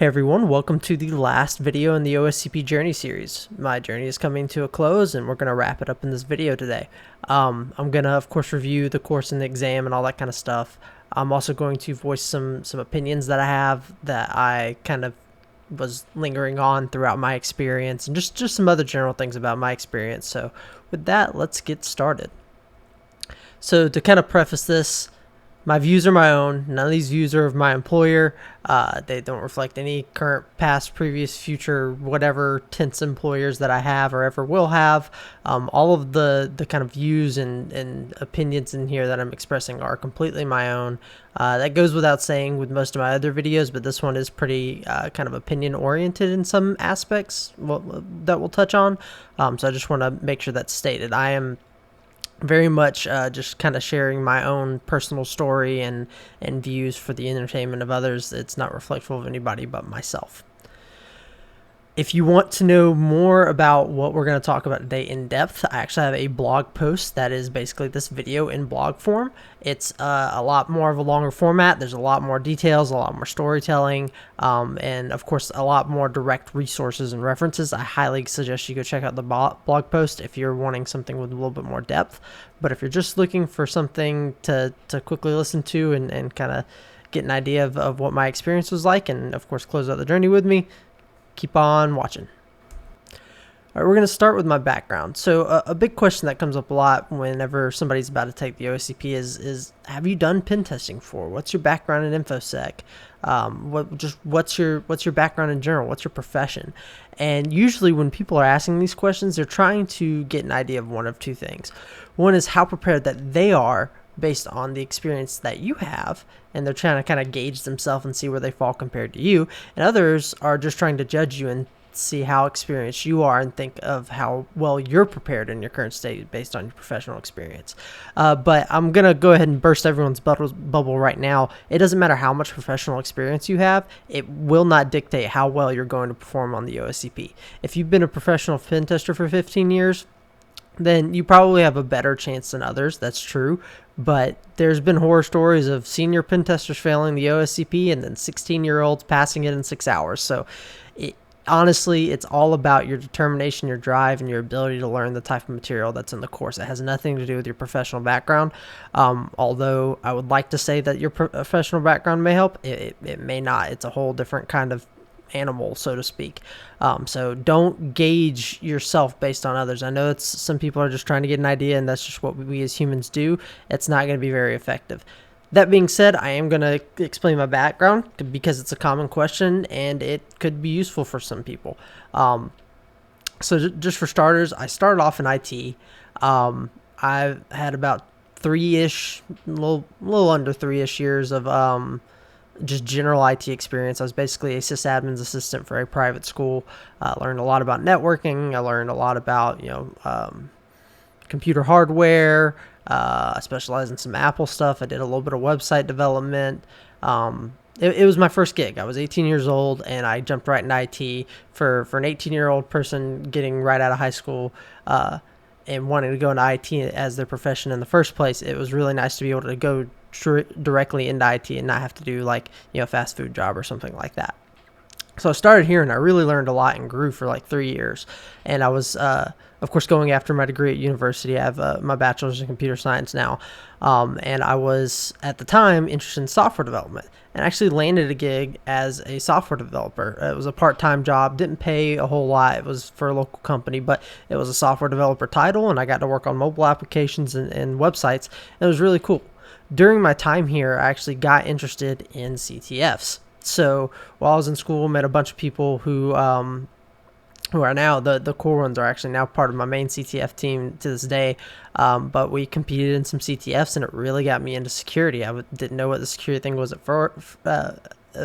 Hey everyone, welcome to the last video in the OSCP Journey series. My journey is coming to a close and we're going to wrap it up in this video today. I'm going to, of course, review the course and the exam and all that kind of stuff. I'm also going to voice some opinions that I have that I kind of was lingering on throughout my experience and just some other general things about my experience. So with that, let's get started. So to kind of preface this, my views are my own. None of these views are of my employer. They don't reflect any current, past, previous, future, whatever tense employers that I have or ever will have. All of the kind of views and opinions in here that I'm expressing are completely my own. That goes without saying with most of my other videos, but this one is pretty kind of opinion oriented in some aspects that we'll touch on. So I just want to make sure that's stated. I am very much just kind of sharing my own personal story and views for the entertainment of others. It's not reflective of anybody but myself. If you want to know more about what we're going to talk about today in depth, I actually have a blog post that is basically this video in blog form. It's a lot more of a longer format. There's a lot more details, a lot more storytelling, and of course a lot more direct resources and references. I highly suggest you go check out the blog post if you're wanting something with a little bit more depth. But if you're just looking for something to quickly listen to and kind of get an idea of what my experience was like, and of course close out the journey with me, keep on watching. All right, we're going to start with my background. So a big question that comes up a lot whenever somebody's about to take the OSCP is have you done pen testing before? What's your background in InfoSec? What's your background in general? What's your profession? And usually when people are asking these questions, they're trying to get an idea of one of two things. One is how prepared that they are based on the experience that you have, and they're trying to kind of gauge themselves and see where they fall compared to you. And others are just trying to judge you and see how experienced you are and think of how well you're prepared in your current state based on your professional experience. But I'm going to go ahead and burst everyone's bubble right now. It doesn't matter how much professional experience you have. It will not dictate how well you're going to perform on the OSCP. If you've been a professional pen tester for 15 years, then you probably have a better chance than others. That's true. But there's been horror stories of senior pen testers failing the OSCP and then 16-year-olds passing it in 6 hours. So honestly, it's all about your determination, your drive, and your ability to learn the type of material that's in the course. It has nothing to do with your professional background. Although I would like to say that your professional background may help, it may not. It's a whole different kind of animal, so to speak. So don't gauge yourself based on others. I know it's some people are just trying to get an idea, and that's just what we as humans do. It's not going to be very effective. That being said, I am going to explain my background because it's a common question and it could be useful for some people. So just for starters, I started off in IT. I had about a little under 3-ish years of just general IT experience. I was basically a sysadmin's assistant for a private school. I learned a lot about networking. I learned a lot about, computer hardware. I specialized in some Apple stuff. I did a little bit of website development. It was my first gig. I was 18 years old and I jumped right into IT for an 18-year-old person getting right out of high school, and wanting to go into IT as their profession in the first place. It was really nice to be able to go directly into IT and not have to do a fast food job or something like that. So I started here and I really learned a lot and grew for 3 years. And I was, of course, going after my degree at university. I have my bachelor's in computer science now. And I was, at the time, interested in software development and actually landed a gig as a software developer. It was a part-time job, didn't pay a whole lot. It was for a local company, but it was a software developer title, and I got to work on mobile applications and websites. And it was really cool. During my time here, I actually got interested in CTFs. So while I was in school, met a bunch of people who are now the core ones are actually now part of my main CTF team to this day. But we competed in some CTFs, and it really got me into security. I didn't know what the security thing was at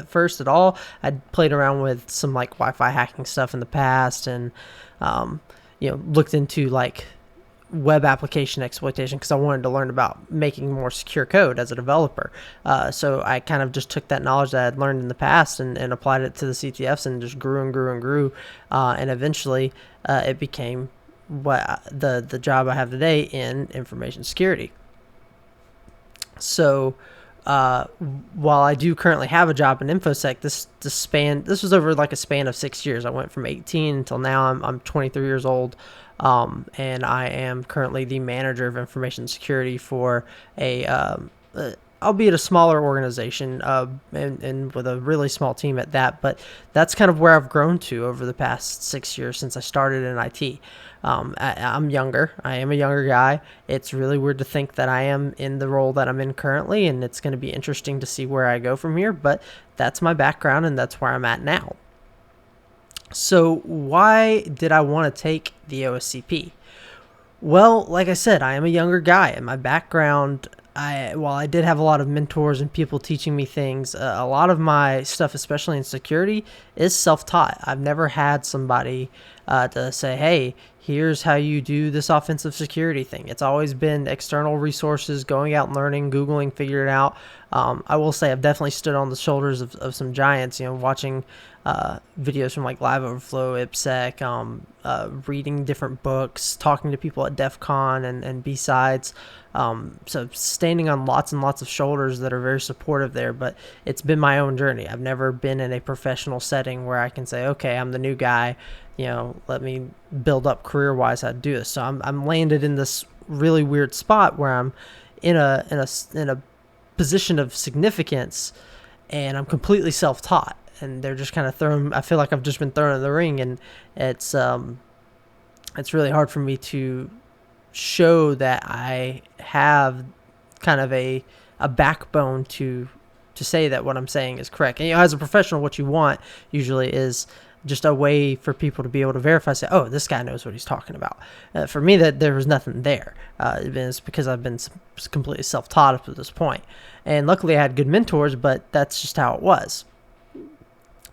first at all. I'd played around with some Wi-Fi hacking stuff in the past, and looked into web application exploitation because I wanted to learn about making more secure code as a developer. So I kind of just took that knowledge that I'd learned in the past and applied it to the CTFs and just grew and grew and grew. And eventually it became what the job I have today in information security. So While I do currently have a job in InfoSec, this was over like a span of 6 years. I went from 18 until now I'm 23 years old, and I am currently the manager of information security for albeit a smaller organization, and with a really small team at that. But that's kind of where I've grown to over the past 6 years since I started in IT. I'm younger. I am a younger guy. It's really weird to think that I am in the role that I'm in currently, and it's going to be interesting to see where I go from here. But that's my background, and that's where I'm at now. So why did I want to take the OSCP? Well, like I said, I am a younger guy, and my background, while I did have a lot of mentors and people teaching me things, a lot of my stuff, especially in security, is self-taught. I've never had somebody to say, hey, here's how you do this offensive security thing. It's always been external resources, going out and learning, Googling, figuring it out. I will say I've definitely stood on the shoulders of some giants, watching videos from like Live Overflow, IPSec, reading different books, talking to people at DEF CON and B-Sides. So standing on lots and lots of shoulders that are very supportive there, but it's been my own journey. I've never been in a professional setting where I can say, okay, I'm the new guy, let me build up career-wise how to do this. So I'm landed in this really weird spot where I'm in a position of significance, and I'm completely self-taught. And they're just kind of I feel like I've just been thrown in the ring, and it's really hard for me to show that I have kind of a backbone to say that what I'm saying is correct. And as a professional, what you want usually is just a way for people to be able to verify, say, oh, this guy knows what he's talking about. For me, that there was nothing there. It's because I've been completely self-taught up to this point. And luckily I had good mentors, but that's just how it was.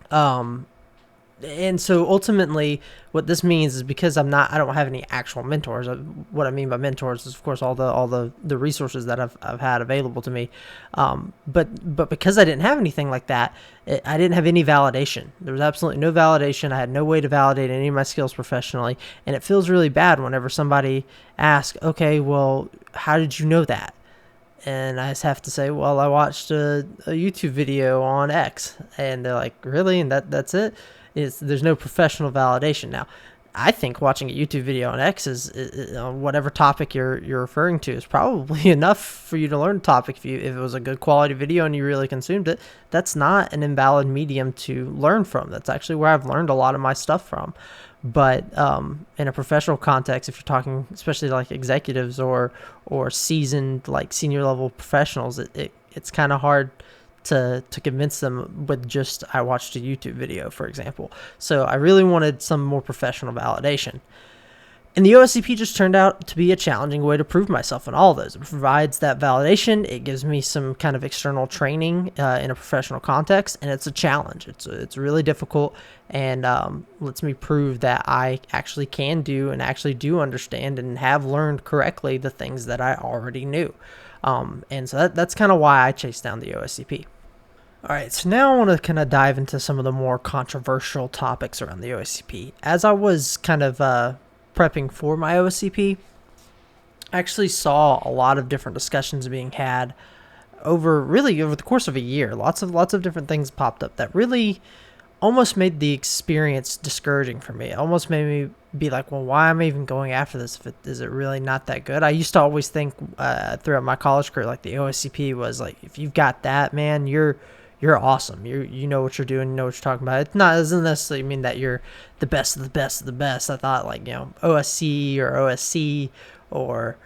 And so ultimately what this means is because I don't have any actual mentors. What I mean by mentors is, of course, all the resources that I've had available to me. But because I didn't have anything like that, I didn't have any validation. There was absolutely no validation. I had no way to validate any of my skills professionally. And it feels really bad whenever somebody asks, okay, well, how did you know that? And I just have to say, well, I watched a YouTube video on X. And they're like, really? And that's it? There's no professional validation. Now, I think watching a YouTube video on X is on whatever topic you're referring to is probably enough for you to learn the topic. If it was a good quality video and you really consumed it, that's not an invalid medium to learn from. That's actually where I've learned a lot of my stuff from. But in a professional context, if you're talking especially like executives or seasoned, like senior level professionals, it's kind of hard to convince them with just, I watched a YouTube video, for example. So I really wanted some more professional validation. And the OSCP just turned out to be a challenging way to prove myself in all of those. It provides that validation. It gives me some kind of external training in a professional context, and it's a challenge. It's really difficult, and lets me prove that I actually can do and actually do understand and have learned correctly the things that I already knew. And so that's kind of why I chased down the OSCP. All right, so now I want to kind of dive into some of the more controversial topics around the OSCP. As I was kind of prepping for my OSCP, I actually saw a lot of different discussions being had over the course of a year. Lots of different things popped up that really almost made the experience discouraging for me. It almost made me be like, well, why am I even going after this? Is it really not that good? I used to always think throughout my college career, like the OSCP was like, if you've got that, man, you're awesome. You know what you're doing, you know what you're talking about. It doesn't necessarily mean that you're the best of the best of the best. I thought like, OSC or OSC or,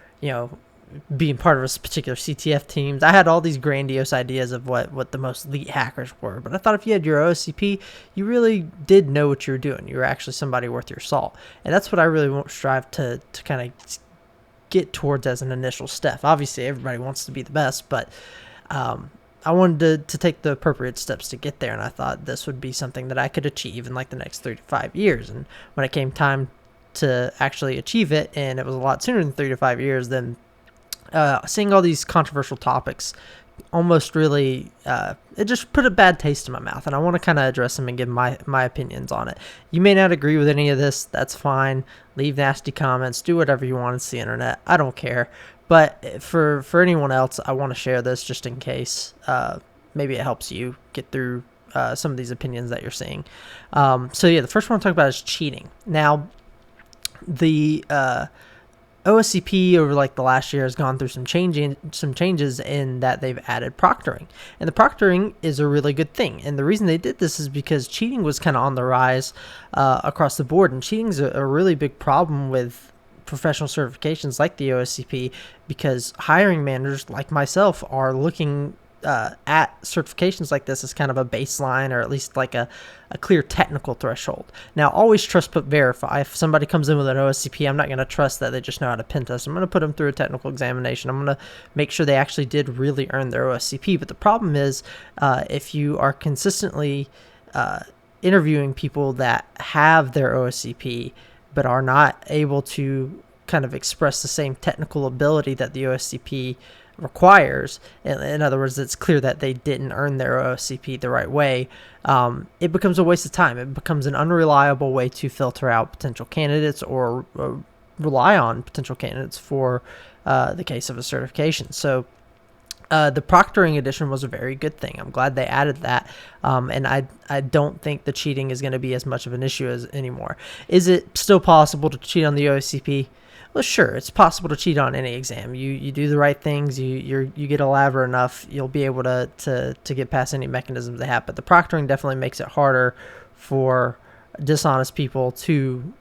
being part of a particular CTF teams. I had all these grandiose ideas of what the most elite hackers were. But I thought if you had your OSCP, you really did know what you were doing. You were actually somebody worth your salt. And that's what I really strive to kind of get towards as an initial step. Obviously, everybody wants to be the best, but I wanted to take the appropriate steps to get there, and I thought this would be something that I could achieve in like the next 3 to 5 years. And when it came time to actually achieve it, and it was a lot sooner than 3 to 5 years, then seeing all these controversial topics almost really, it just put a bad taste in my mouth, and I want to kind of address them and give my opinions on it. You may not agree with any of this. That's fine. Leave nasty comments. Do whatever you want. It's the internet. I don't care. But for anyone else, I want to share this just in case maybe it helps you get through some of these opinions that you're seeing. So yeah, the first one I'll talk about is cheating. Now, the OSCP over like the last year has gone through some changes in that they've added proctoring, and the proctoring is a really good thing. And the reason they did this is because cheating was kind of on the rise across the board, and cheating is a really big problem with professional certifications like the OSCP, because hiring managers like myself are looking at certifications like this as kind of a baseline, or at least like a clear technical threshold. Now, always trust but verify. If somebody comes in with an OSCP, I'm not going to trust that they just know how to pen test. I'm going to put them through a technical examination. I'm going to make sure they actually did really earn their OSCP. But the problem is, if you are consistently interviewing people that have their OSCP but are not able to kind of express the same technical ability that the OSCP requires, in other words, it's clear that they didn't earn their OSCP the right way, it becomes a waste of time. It becomes an unreliable way to filter out potential candidates or rely on potential candidates for the case of a certification. So the Proctoring Edition was a very good thing. I'm glad they added that, and I don't think the cheating is going to be as much of an issue as anymore. Is it still possible to cheat on the OSCP? Well, sure, it's possible to cheat on any exam. You do the right things, you get elaborate enough, you'll be able to get past any mechanisms they have. But the proctoring definitely makes it harder for dishonest people to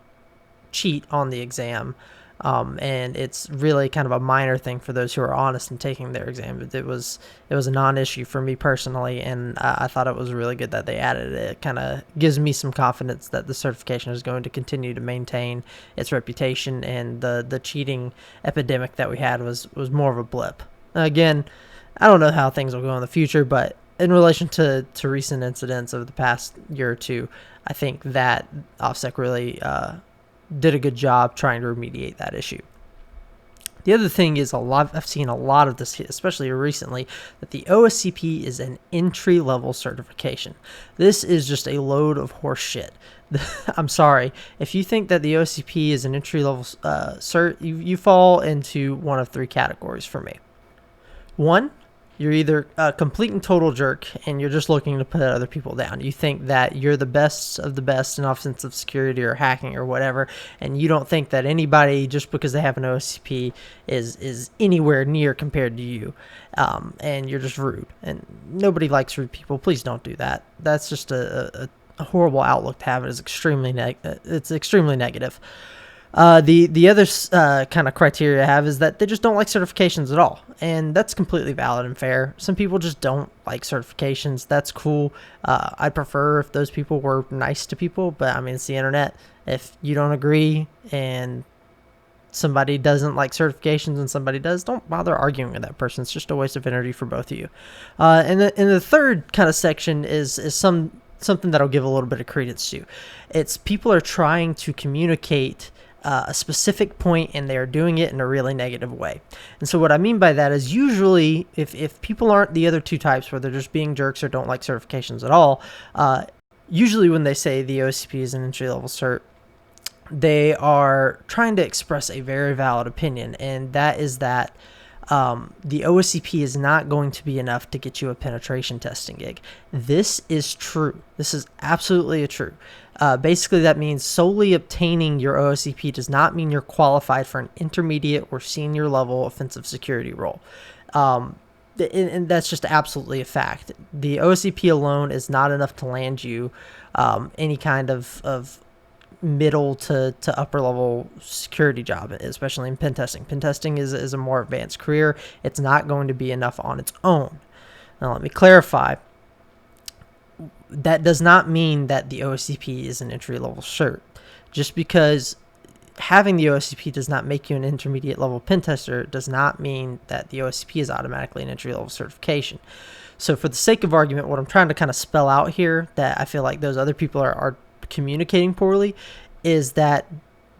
cheat on the exam. And it's really kind of a minor thing for those who are honest in taking their exam. It was a non-issue for me personally, and I thought it was really good that they added it. It kind of gives me some confidence that the certification is going to continue to maintain its reputation, and the cheating epidemic that we had was more of a blip. Again, I don't know how things will go in the future, but in relation to recent incidents of the past year or two, I think that OFSEC really did a good job trying to remediate that issue. The other thing is, I've seen a lot of this, especially recently, that the OSCP is an entry-level certification. This is just a load of horse shit. I'm sorry. If you think that the OSCP is an entry-level cert, you fall into one of three categories for me. One, you're either a complete and total jerk, and you're just looking to put other people down. You think that you're the best of the best in offensive security or hacking or whatever, and you don't think that anybody, just because they have an OSCP, is anywhere near compared to you, and you're just rude. And nobody likes rude people. Please don't do that. That's just a horrible outlook to have. It's extremely negative. The other kind of criteria I have is that they just don't like certifications at all, and that's completely valid and fair. Some people just don't like certifications. That's cool. I'd prefer if those people were nice to people, but I mean, it's the internet. If you don't agree and somebody doesn't like certifications and somebody does, don't bother arguing with that person. It's just a waste of energy for both of you. And the third kind of section is something that'll give a little bit of credence to. It's people are trying to communicate a specific point, and they're doing it in a really negative way. And so what I mean by that is, usually if people aren't the other two types where they're just being jerks or don't like certifications at all, usually when they say the OSCP is an entry-level cert, they are trying to express a very valid opinion, and that is that the OSCP is not going to be enough to get you a penetration testing gig. This is true. This is absolutely true. Basically, that means solely obtaining your OSCP does not mean you're qualified for an intermediate or senior level offensive security role. And that's just absolutely a fact. The OSCP alone is not enough to land you any kind of middle to upper level security job, especially in pen testing. Pen testing is a more advanced career. It's not going to be enough on its own. Now, let me clarify. That does not mean that the OSCP is an entry-level cert. Just because having the OSCP does not make you an intermediate level pen tester does not mean that the OSCP is automatically an entry-level certification. So for the sake of argument, what I'm trying to kind of spell out here, that I feel like those other people are communicating poorly, is that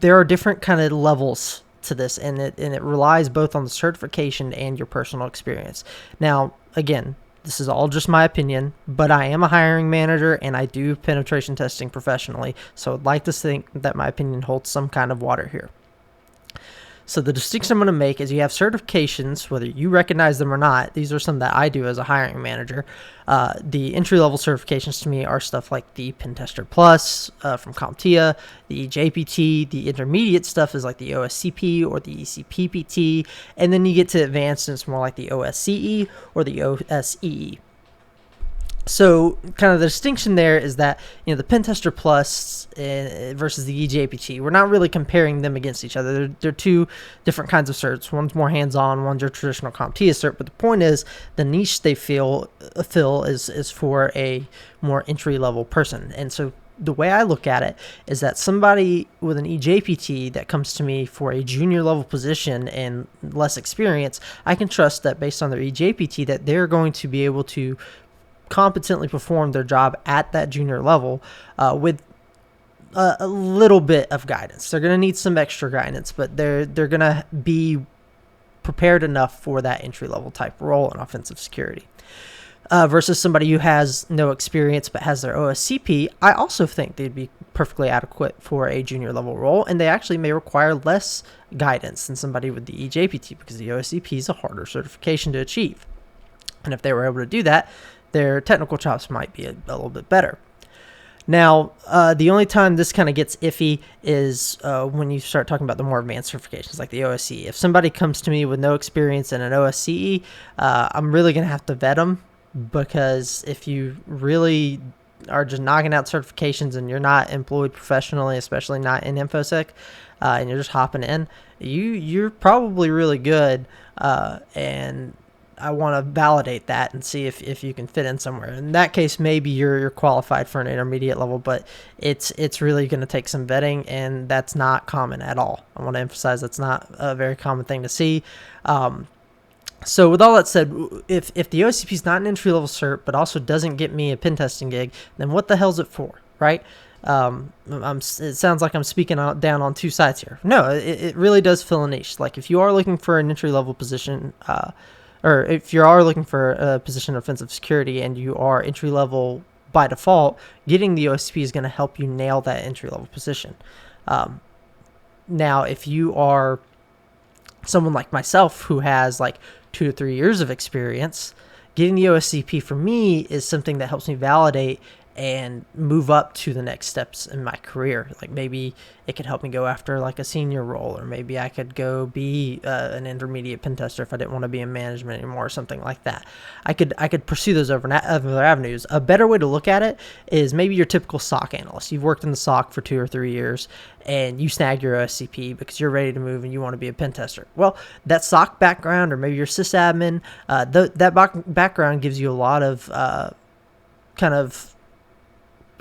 there are different kind of levels to this, and it relies both on the certification and your personal experience. Now, again, this is all just my opinion, but I am a hiring manager and I do penetration testing professionally, so I'd like to think that my opinion holds some kind of water here. So the distinction I'm going to make is you have certifications, whether you recognize them or not. These are some that I do as a hiring manager. The entry-level certifications to me are stuff like the Pentester Plus from CompTIA, the EJPT. The intermediate stuff is like the OSCP or the ECPPT. And then you get to advanced, and it's more like the OSCE or the OSEE. So kind of the distinction there is that, the Pentester Plus versus the EJPT, we're not really comparing them against each other. They're two different kinds of certs. One's more hands-on, one's your traditional CompTIA cert. But the point is, the niche they fill is for a more entry-level person. And so the way I look at it is that somebody with an EJPT that comes to me for a junior level position and less experience, I can trust that based on their EJPT that they're going to be able to competently perform their job at that junior level with a little bit of guidance. They're going to need some extra guidance, but they're going to be prepared enough for that entry level type role in offensive security. Versus somebody who has no experience but has their OSCP, I also think they'd be perfectly adequate for a junior level role, and they actually may require less guidance than somebody with the EJPT because the OSCP is a harder certification to achieve. And if they were able to do that, their technical chops might be a little bit better. Now, the only time this kind of gets iffy is when you start talking about the more advanced certifications like the OSCE. If somebody comes to me with no experience in an OSCE, I'm really going to have to vet them, because if you really are just knocking out certifications and you're not employed professionally, especially not in InfoSec, and you're just hopping in, you're probably really good, and I want to validate that and see if you can fit in somewhere. In that case, maybe you're qualified for an intermediate level, but it's really going to take some vetting, and that's not common at all. I want to emphasize that's not a very common thing to see. So with all that said, if the OSCP is not an entry-level cert but also doesn't get me a pen testing gig, then what the hell's it for, right? It sounds like I'm speaking down on two sides here. No, it really does fill a niche. Like if you are looking for an entry-level position, or if you are looking for a position in offensive security and you are entry-level by default, getting the OSCP is going to help you nail that entry-level position. Now, if you are someone like myself who has like 2 to 3 years of experience, getting the OSCP for me is something that helps me validate and move up to the next steps in my career. Like maybe it could help me go after like a senior role, or maybe I could go be an intermediate pen tester if I didn't want to be in management anymore, or something like that. I could pursue those other avenues. A better way to look at it is maybe your typical SOC analyst. You've worked in the SOC for 2 or 3 years and you snag your OSCP because you're ready to move and you want to be a pen tester. Well, that SOC background, or maybe your sysadmin, that background gives you a lot of kind of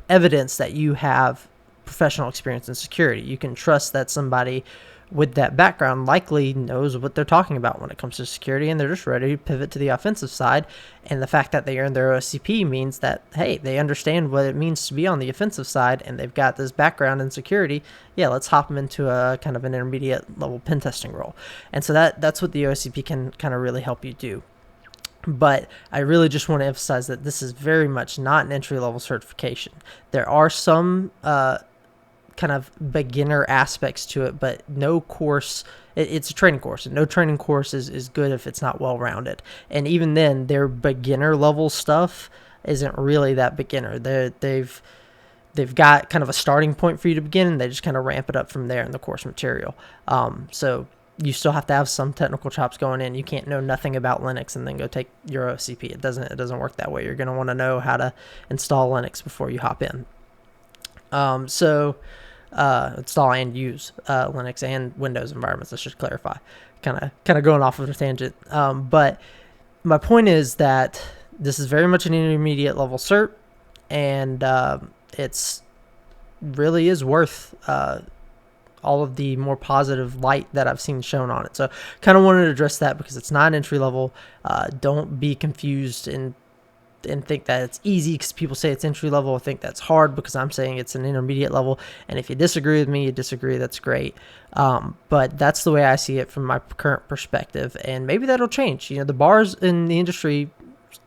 evidence that you have professional experience in security. You can trust that somebody with that background likely knows what they're talking about when it comes to security, and they're just ready to pivot to the offensive side. And the fact that they earned their OSCP means that, hey, they understand what it means to be on the offensive side, and they've got this background in security. Yeah, let's hop them into a kind of an intermediate level pen testing role. And so that's what the OSCP can kind of really help you do. But I really just want to emphasize that this is very much not an entry-level certification. There are some kind of beginner aspects to it, but no course, it's a training course, and no training course is good if it's not well-rounded. And even then, their beginner-level stuff isn't really that beginner. They've got kind of a starting point for you to begin, and they just kind of ramp it up from there in the course material. So you still have to have some technical chops going in. You can't know nothing about Linux and then go take your OSCP. It doesn't work that way. You're going to want to know how to install Linux before you hop in. Install and use Linux and Windows environments. I should clarify. Kind of going off of a tangent. But my point is that this is very much an intermediate level cert, and it's really is worth all of the more positive light that I've seen shown on it. So kind of wanted to address that because it's not entry level. Don't be confused and think that it's easy because people say it's entry level. I think that's hard because I'm saying it's an intermediate level. And if you disagree with me, you disagree, that's great. But that's the way I see it from my current perspective. And maybe that'll change. The bars in the industry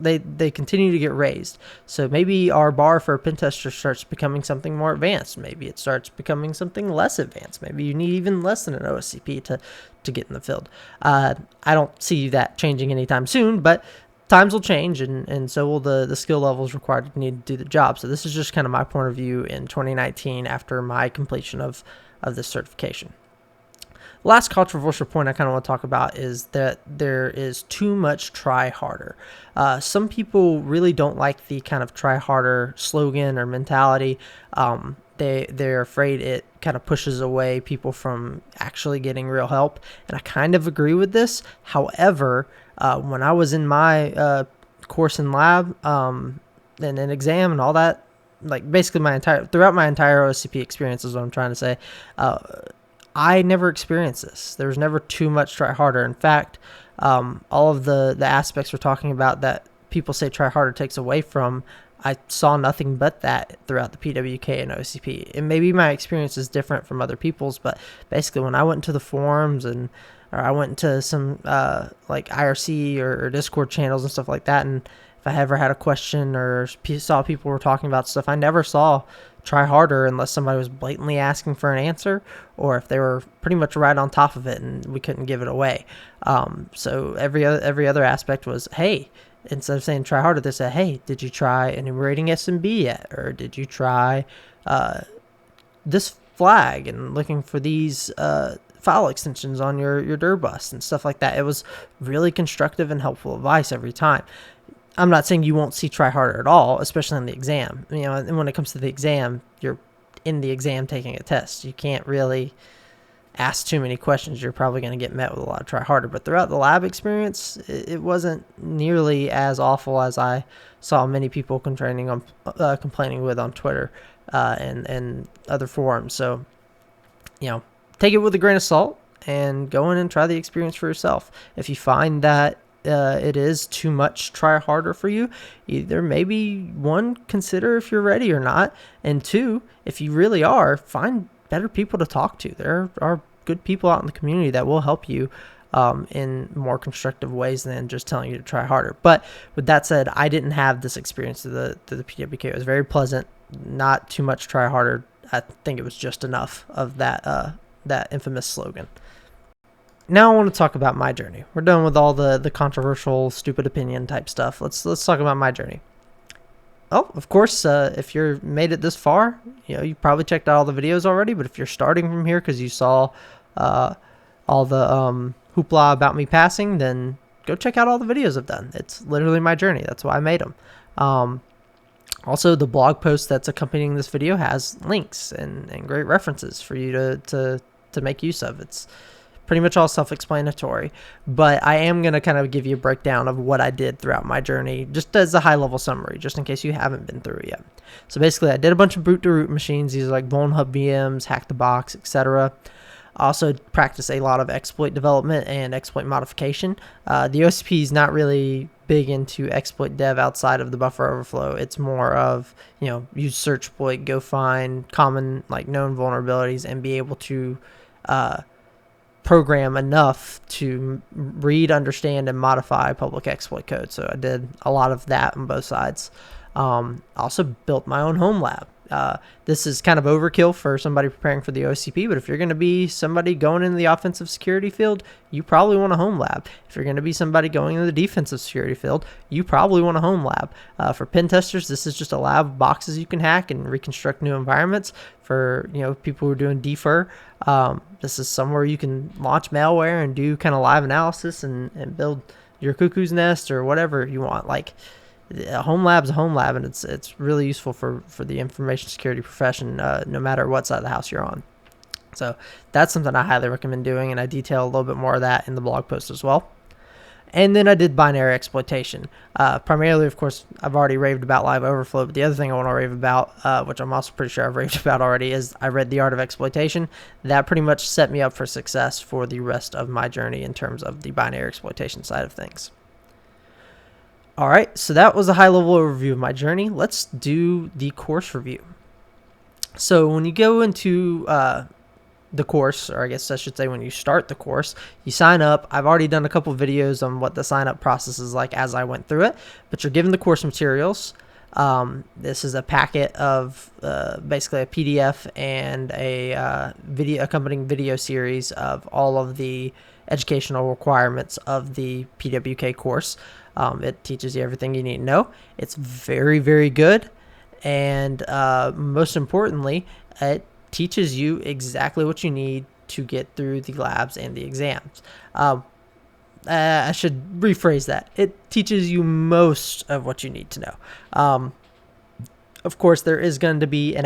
they continue to get raised. So maybe our bar for a pen tester starts becoming something more advanced. Maybe it starts becoming something less advanced. Maybe you need even less than an OSCP to get in the field. I don't see that changing anytime soon, but times will change, and so will the skill levels required to need to do the job. So this is just kind of my point of view in 2019 after my completion of this certification. Last controversial point I kind of want to talk about is that there is too much try harder. Some people really don't like the kind of try harder slogan or mentality. They're afraid it kind of pushes away people from actually getting real help, and I kind of agree with this. However, when I was in my course and lab and an exam and all that, like basically throughout my entire OSCP experience is what I'm trying to say, I never experienced this. There was never too much try harder. In fact, all of the aspects we're talking about that people say try harder takes away from, I saw nothing but that throughout the PWK and OSCP. And maybe my experience is different from other people's, but basically when I went into the forums or I went into some like IRC or Discord channels and stuff like that, and if I ever had a question or saw people were talking about stuff, I never saw try harder unless somebody was blatantly asking for an answer, or if they were pretty much right on top of it and we couldn't give it away. So every other aspect was, hey, instead of saying try harder, they said, hey, did you try enumerating SMB yet? Or did you try this flag and looking for these file extensions on your dir bus and stuff like that? It was really constructive and helpful advice every time. I'm not saying you won't see try harder at all, especially on the exam. You know, and when it comes to the exam, you're in the exam taking a test. You can't really ask too many questions. You're probably going to get met with a lot of try harder. But throughout the lab experience, it wasn't nearly as awful as I saw many people complaining with on Twitter and other forums. So, you know, take it with a grain of salt and go in and try the experience for yourself. If you find that it is too much try harder for you, either maybe one, consider if you're ready or not, and two, if you really are, find better people to talk to. There are good people out in the community that will help you in more constructive ways than just telling you to try harder. But with that said, I didn't have this experience through the PWK. It was very pleasant, not too much try harder. I think it was just enough of that infamous slogan. Now I want to talk about my journey. We're done with all the controversial, stupid opinion type stuff. Let's talk about my journey. Oh, of course, if you're made it this far, you know, you probably checked out all the videos already. But if you're starting from here because you saw all the hoopla about me passing, then go check out all the videos I've done. It's literally my journey. That's why I made them. Also, the blog post that's accompanying this video has links and great references for you to make use of. It's pretty much all self-explanatory, but I am going to kind of give you a breakdown of what I did throughout my journey, just as a high-level summary, just in case you haven't been through it yet. So basically, I did a bunch of boot-to-root machines. These are like Vuln Hub VMs, Hack the Box, etc. I also practice a lot of exploit development and exploit modification. The OSCP is not really big into exploit dev outside of the buffer overflow. It's more of, you know, use search exploit, go find common, like, known vulnerabilities and be able to program enough to read, understand, and modify public exploit code. So I did a lot of that on both sides. Also built my own home lab. This is kind of overkill for somebody preparing for the OSCP, but if you're going to be somebody going into the offensive security field, you probably want a home lab. If you're going to be somebody going into the defensive security field, you probably want a home lab. For pen testers, this is just a lab of boxes you can hack and reconstruct new environments. For, you know, people who are doing defer, this is somewhere you can launch malware and do kind of live analysis and build your cuckoo's nest or whatever you want. Like, a home lab's a home lab, and it's really useful for the information security profession, no matter what side of the house you're on. So that's something I highly recommend doing, and I detail a little bit more of that in the blog post as well. And then I did binary exploitation. Primarily, of course, I've already raved about live overflow, but the other thing I want to rave about, which I'm also pretty sure I've raved about already, is I read The Art of Exploitation. That pretty much set me up for success for the rest of my journey in terms of the binary exploitation side of things. All right, so that was a high-level overview of my journey. Let's do the course review. So when you go into the course, or I guess I should say when you start the course, you sign up. I've already done a couple videos on what the sign up process is like as I went through it, but you're given the course materials. This is a packet of basically a PDF and a video accompanying video series of all of the educational requirements of the PWK course. It teaches you everything you need to know. It's very, very good. And most importantly, it teaches you exactly what you need to get through the labs and the exams. I should rephrase that. It teaches you most of what you need to know. Of course, there is going to be an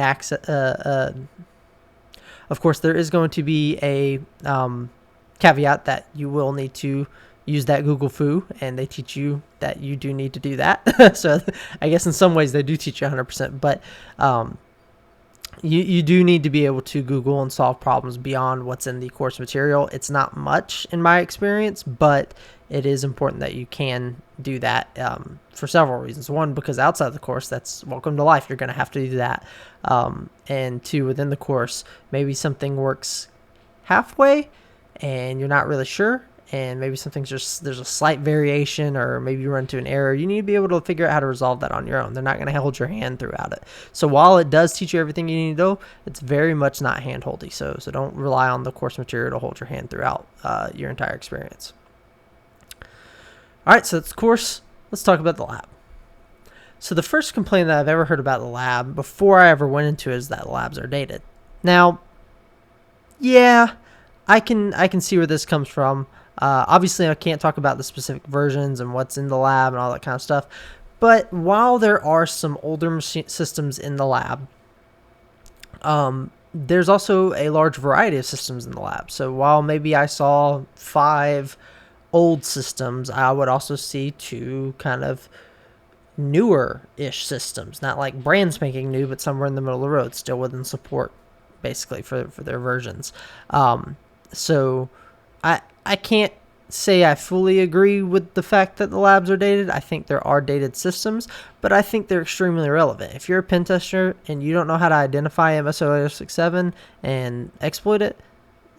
caveat that you will need to use that Google Foo, and they teach you that you do need to do that. So I guess in some ways they do teach you 100%, but you do need to be able to Google and solve problems beyond what's in the course material. It's not much in my experience, but it is important that you can do that for several reasons. One, because outside the course, that's welcome to life. You're going to have to do that. And two, within the course, maybe something works halfway and you're not really sure, and maybe something's just, there's a slight variation, or maybe you run into an error. You need to be able to figure out how to resolve that on your own. They're not going to hold your hand throughout it. So while it does teach you everything you need to know, it's very much not hand-holdy. So don't rely on the course material to hold your hand throughout your entire experience. All right, so that's the course. Let's talk about the lab. So the first complaint that I've ever heard about the lab before I ever went into it is that the labs are dated. Now, yeah, I can see where this comes from. Obviously, I can't talk about the specific versions and what's in the lab and all that kind of stuff. But while there are some older systems in the lab, there's also a large variety of systems in the lab. So while maybe I saw 5 old systems, I would also see 2 kind of newer-ish systems. Not like brand spanking new, but somewhere in the middle of the road, still within support, basically, for their versions. So I can't say I fully agree with the fact that the labs are dated. I think there are dated systems, but I think they're extremely relevant. If you're a pen tester and you don't know how to identify MSO867 and exploit it,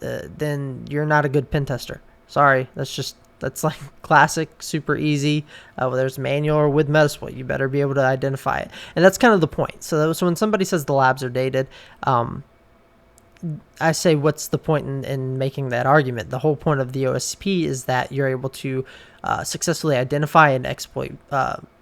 then you're not a good pen tester. Sorry, that's like classic, super easy. Whether it's manual or with Metasploit, you better be able to identify it. And that's kind of the point. So when somebody says the labs are dated, I say, what's the point in making that argument? The whole point of the OSCP is that you're able to successfully identify and exploit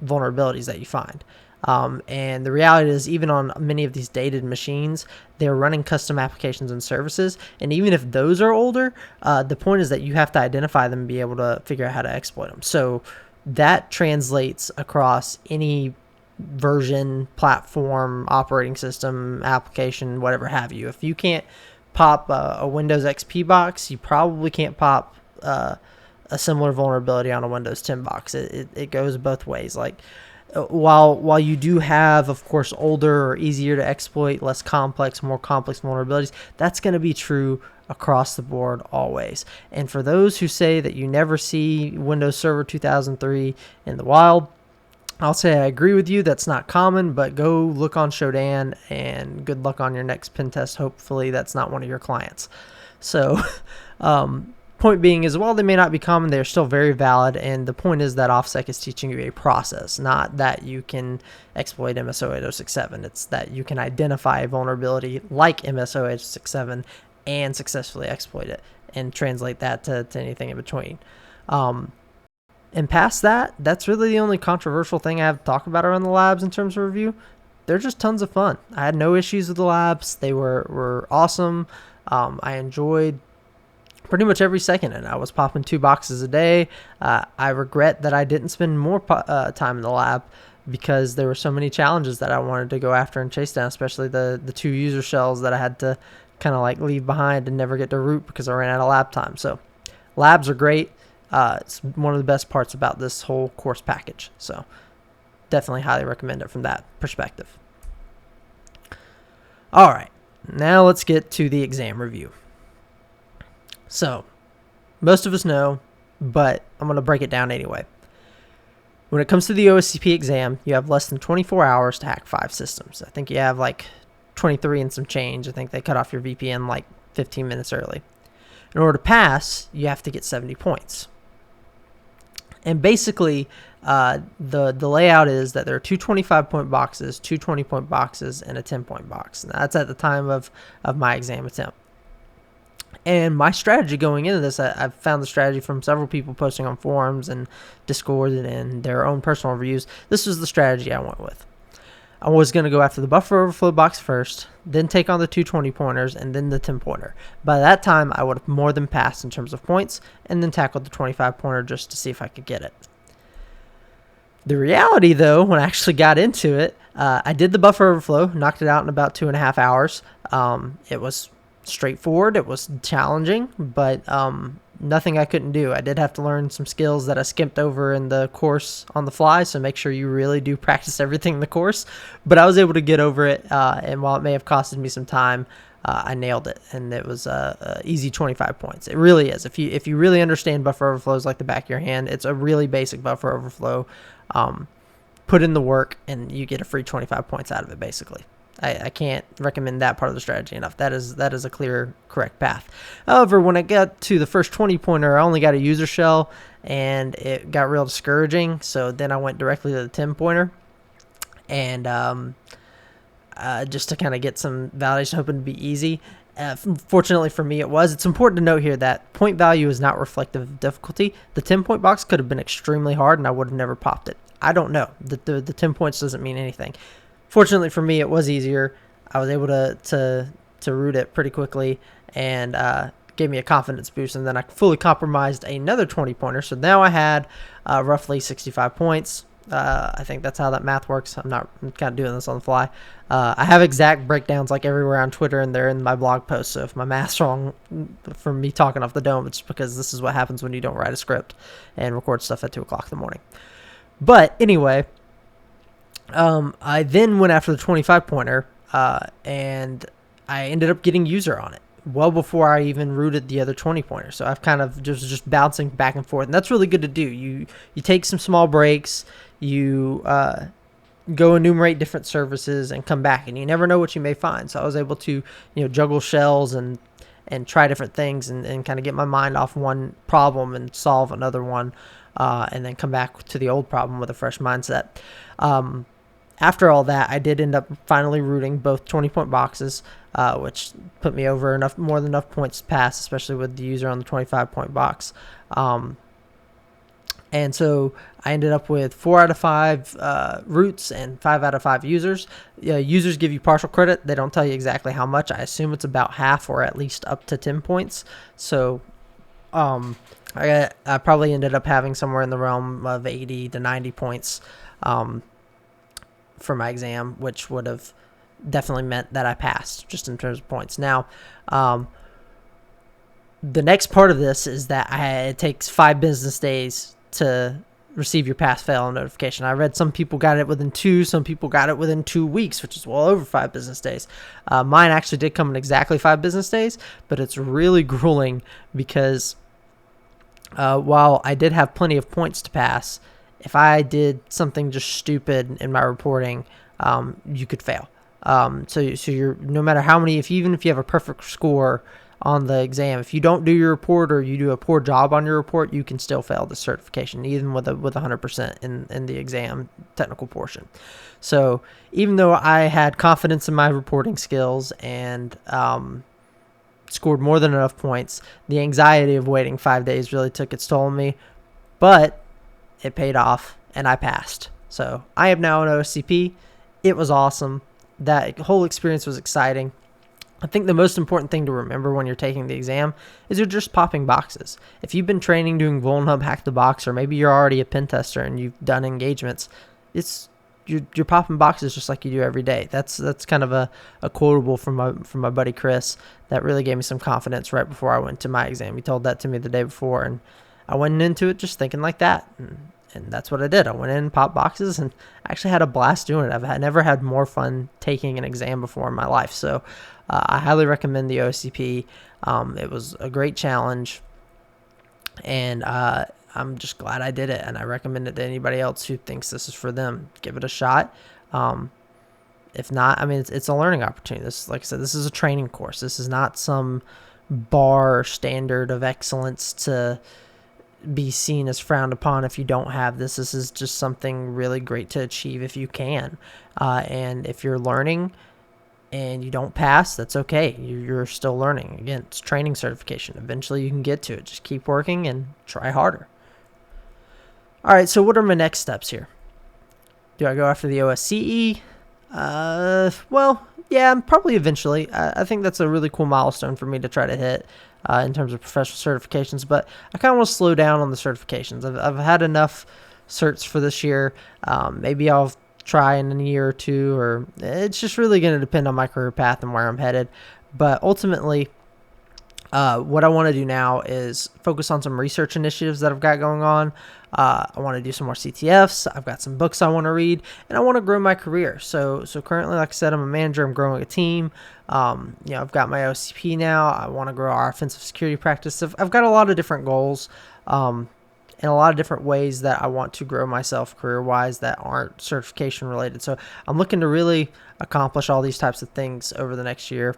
vulnerabilities that you find. And the reality is, even on many of these dated machines, they're running custom applications and services. And even if those are older, the point is that you have to identify them and be able to figure out how to exploit them. So that translates across any version, platform, operating system, application, whatever have you. If you can't pop a Windows XP box, you probably can't pop a similar vulnerability on a Windows 10 box. It goes both ways. Like, while you do have, of course, older or easier to exploit, less complex, more complex vulnerabilities, that's going to be true across the board always. And for those who say that you never see Windows Server 2003 in the wild, I'll say I agree with you. That's not common, but go look on Shodan, and good luck on your next pen test. Hopefully that's not one of your clients. So point being is, while they may not be common, they're still very valid. And the point is that OffSec is teaching you a process, not that you can exploit MSO8067. It's that you can identify a vulnerability like MSO8067 and successfully exploit it and translate that to anything in between. And past that, that's really the only controversial thing I have to talk about around the labs in terms of review. They're just tons of fun. I had no issues with the labs. They were awesome. I enjoyed pretty much every second, and I was popping 2 boxes a day. I regret that I didn't spend more time in the lab, because there were so many challenges that I wanted to go after and chase down, especially the 2 user shells that I had to kind of like leave behind and never get to root because I ran out of lab time. So labs are great. It's one of the best parts about this whole course package. So definitely highly recommend it from that perspective. All right, now let's get to the exam review. So most of us know, but I'm going to break it down anyway. When it comes to the OSCP exam, you have less than 24 hours to hack 5 systems. I think you have like 23 and some change. I think they cut off your VPN like 15 minutes early. In order to pass, you have to get 70 points. And basically, the layout is that there are two 25-point boxes, two 20-point boxes, and a 10-point box. And that's at the time of my exam attempt. And my strategy going into this, I've found the strategy from several people posting on forums and Discord and their own personal reviews. This was the strategy I went with. I was going to go after the buffer overflow box first, then take on the two 20-pointers, and then the 10-pointer. By that time, I would have more than passed in terms of points, and then tackled the 25-pointer just to see if I could get it. The reality, though, when I actually got into it, I did the buffer overflow, knocked it out in about 2.5 hours. It was straightforward. It was challenging, but nothing I couldn't do. I did have to learn some skills that I skipped over in the course on the fly, so make sure you really do practice everything in the course. But I was able to get over it, and while it may have costed me some time, I nailed it, and it was easy 25 points. It really is. If you really understand buffer overflows like the back of your hand, it's a really basic buffer overflow. Put in the work, and you get a free 25 points out of it, basically. I can't recommend that part of the strategy enough. That is a clear, correct path. However, when I got to the first 20-pointer, I only got a user shell, and it got real discouraging. So then I went directly to the 10-pointer, and just to kind of get some validation, hoping to be easy. Fortunately for me, it was. It's important to note here that point value is not reflective of difficulty. The 10-point box could have been extremely hard, and I would have never popped it. I don't know. The 10 points doesn't mean anything. Fortunately for me, it was easier. I was able to root it pretty quickly, and gave me a confidence boost, and then I fully compromised another 20-pointer. So now I had roughly 65 points. I think that's how that math works. I'm kind of doing this on the fly. I have exact breakdowns like everywhere on Twitter, and they're in my blog post. So if my math's wrong from me talking off the dome, it's because this is what happens when you don't write a script and record stuff at 2 o'clock in the morning. But anyway, I then went after the 25-pointer, and I ended up getting user on it well before I even rooted the other 20-pointer. So I've kind of just bouncing back and forth, and that's really good to do. You take some small breaks, you go enumerate different services and come back, and you never know what you may find. So I was able to juggle shells and try different things and kind of get my mind off one problem and solve another one, and then come back to the old problem with a fresh mindset. After all that, I did end up finally rooting both 20-point boxes, which put me over more than enough points to pass, especially with the user on the 25-point box. And so I ended up with 4 out of 5 roots and 5 out of 5 users. Users give you partial credit. They don't tell you exactly how much. I assume it's about half or at least up to 10 points. So I probably ended up having somewhere in the realm of 80 to 90 points for my exam, which would have definitely meant that I passed just in terms of points. Now, the next part of this is that it takes 5 business days to receive your PassFail notification. I read some people got it within 2, some people got it within 2 weeks, which is well over 5 business days. Mine actually did come in exactly 5 business days, but it's really grueling because while I did have plenty of points to pass, if I did something just stupid in my reporting, you could fail. So you're, no matter how many, even if you have a perfect score on the exam, if you don't do your report or you do a poor job on your report, you can still fail the certification, even with 100% in the exam technical portion. So even though I had confidence in my reporting skills and scored more than enough points, the anxiety of waiting 5 days really took its toll on me, but it paid off and I passed. So I am now an OSCP. It was awesome. That whole experience was exciting. I think the most important thing to remember when you're taking the exam is you're just popping boxes. If you've been training doing VulnHub Hack the Box, or maybe you're already a pen tester and you've done engagements, you're popping boxes just like you do every day. That's kind of a quotable from my buddy Chris that really gave me some confidence right before I went to my exam. He told that to me the day before, and I went into it just thinking like that. And that's what I did. I went in, popped boxes, and I actually had a blast doing it. I've never had more fun taking an exam before in my life. So I highly recommend the OSCP. It was a great challenge, and I'm just glad I did it, and I recommend it to anybody else who thinks this is for them. Give it a shot. If not, I mean, it's a learning opportunity. This, like I said, this is a training course. This is not some bar or standard of excellence to be seen as frowned upon if you don't have this. This is just something really great to achieve if you can. And if you're learning and you don't pass, that's okay. You're still learning. Again, it's training certification. Eventually you can get to it. Just keep working and try harder. All right, so what are my next steps here? Do I go after the OSCE? Well, yeah, probably eventually. I think that's a really cool milestone for me to try to hit in terms of professional certifications, but I kind of want to slow down on the certifications. I've had enough certs for this year. Maybe I'll try in a year or two, or it's just really going to depend on my career path and where I'm headed. But ultimately, what I want to do now is focus on some research initiatives that I've got going on. I want to do some more CTFs. I've got some books I want to read, and I want to grow my career. So currently, like I said, I'm a manager. I'm growing a team. I've got my OSCP now. I want to grow our offensive security practice. I've got a lot of different goals, and a lot of different ways that I want to grow myself career-wise that aren't certification related. So I'm looking to really accomplish all these types of things over the next year.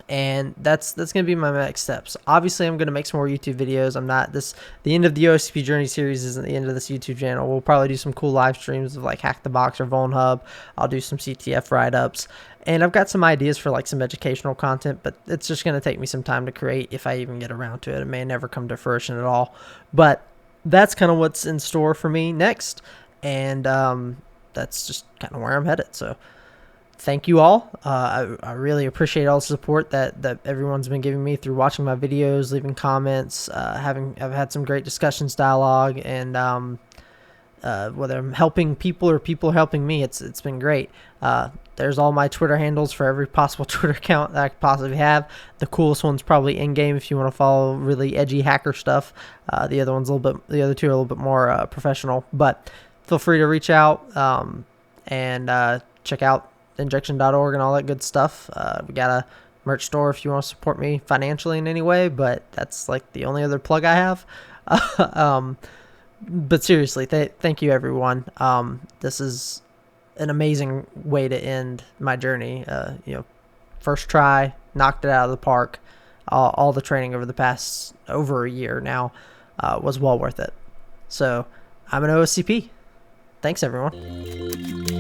And that's going to be my next steps. Obviously, I'm going to make some more YouTube videos. The end of the OSCP Journey series isn't the end of this YouTube channel. We'll probably do some cool live streams of like Hack the Box or Vuln Hub. I'll do some CTF write-ups. And I've got some ideas for like some educational content, but it's just going to take me some time to create if I even get around to it. It may never come to fruition at all. But that's kind of what's in store for me next. And that's just kind of where I'm headed. So thank you all. I really appreciate all the support that everyone's been giving me through watching my videos, leaving comments. I've had some great discussions, dialogue, and whether I'm helping people or people are helping me, it's been great. There's all my Twitter handles for every possible Twitter account that I could possibly have. The coolest one's probably in-game if you want to follow really edgy hacker stuff. The other two are a little bit more professional. But feel free to reach out and check out injection.org and all that good stuff. We got a merch store if you want to support me financially in any way, but that's like the only other plug I have. But seriously, thank you everyone. This is an amazing way to end my journey. First try, knocked it out of the park. All the training over the past over a year now was well worth it. So I'm an OSCP. Thanks everyone.